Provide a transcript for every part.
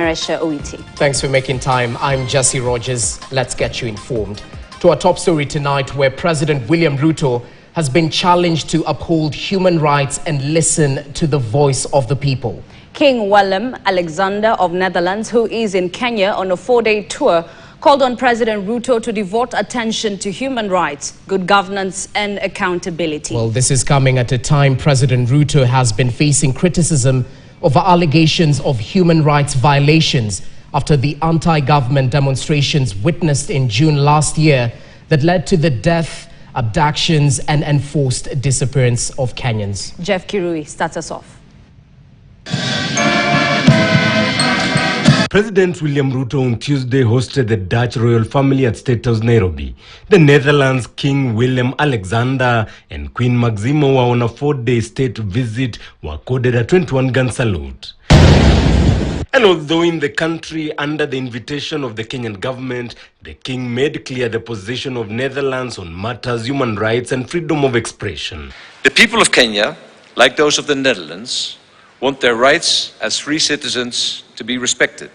OET. Thanks for making time. I'm Jesse Rogers. Let's get you informed. To our top story tonight, where President William Ruto has been challenged to uphold human rights and listen to the voice of the people. King Willem-Alexander of Netherlands, who is in Kenya on a 4-day tour, called on President Ruto to devote attention to human rights, good governance and accountability. Well, this is coming at a time President Ruto has been facing criticism over allegations of human rights violations after the anti-government demonstrations witnessed in June last year that led to the death, abductions and enforced disappearance of Kenyans. Jeff Kirui starts us off. President William Ruto on Tuesday hosted the Dutch royal family at State House, Nairobi. The Netherlands King Willem-Alexander and Queen Maxima were on a 4-day state visit, were accorded a 21-gun salute. And although in the country under the invitation of the Kenyan government, the king made clear the position of Netherlands on matters human rights and freedom of expression. The people of Kenya, like those of the Netherlands, want their rights as free citizens to be respected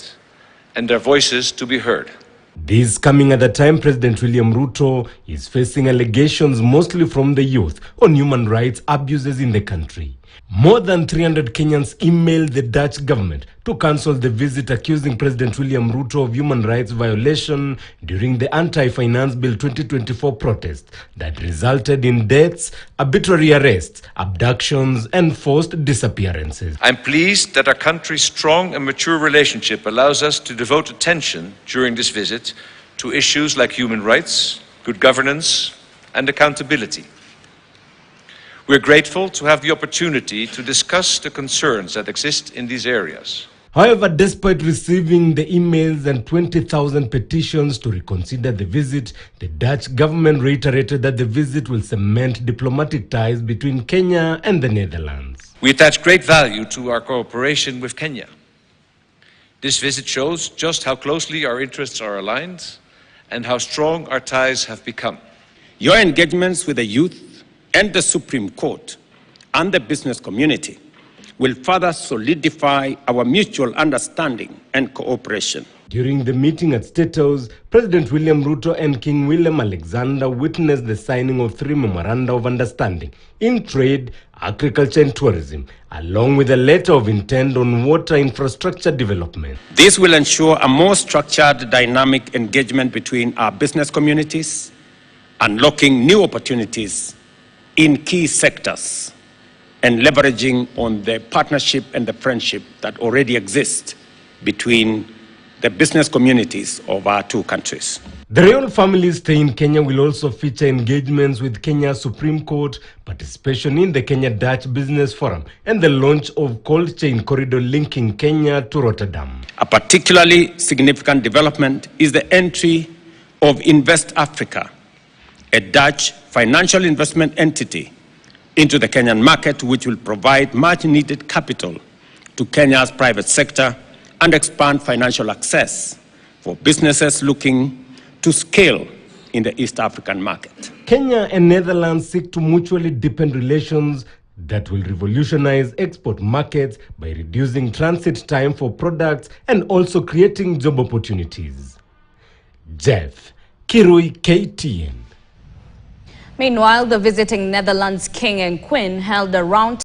and their voices to be heard. This coming at the time President William Ruto is facing allegations mostly from the youth on human rights abuses in the country. More than 300 Kenyans emailed the Dutch government to cancel the visit, accusing President William Ruto of human rights violation during the Anti-Finance Bill 2024 protest that resulted in deaths, arbitrary arrests, abductions and forced disappearances. I'm pleased that our country's strong and mature relationship allows us to devote attention during this visit to issues like human rights, good governance and accountability. We're grateful to have the opportunity to discuss the concerns that exist in these areas. However, despite receiving the emails and 20,000 petitions to reconsider the visit, the Dutch government reiterated that the visit will cement diplomatic ties between Kenya and the Netherlands. We attach great value to our cooperation with Kenya. This visit shows just how closely our interests are aligned and how strong our ties have become. Your engagements with the youth and the Supreme Court and the business community will further solidify our mutual understanding and cooperation. During the meeting at State House, President William Ruto and King Willem-Alexander witnessed the signing of 3 memoranda of understanding in trade, agriculture and tourism, along with a letter of intent on water infrastructure development. This will ensure a more structured, dynamic engagement between our business communities, unlocking new opportunities in key sectors and leveraging on the partnership and the friendship that already exists between the business communities of our two countries. The royal family's stay in Kenya will also feature engagements with Kenya's Supreme Court, participation in the Kenya-Dutch Business Forum, and the launch of cold chain corridor linking Kenya to Rotterdam. A particularly significant development is the entry of Invest Africa, a Dutch financial investment entity, into the Kenyan market, which will provide much-needed capital to Kenya's private sector and expand financial access for businesses looking to scale in the East African market. Kenya and Netherlands seek to mutually deepen relations that will revolutionize export markets by reducing transit time for products and also creating job opportunities. Jeff Kirui, KTN. Meanwhile, the visiting Netherlands King and Queen held a round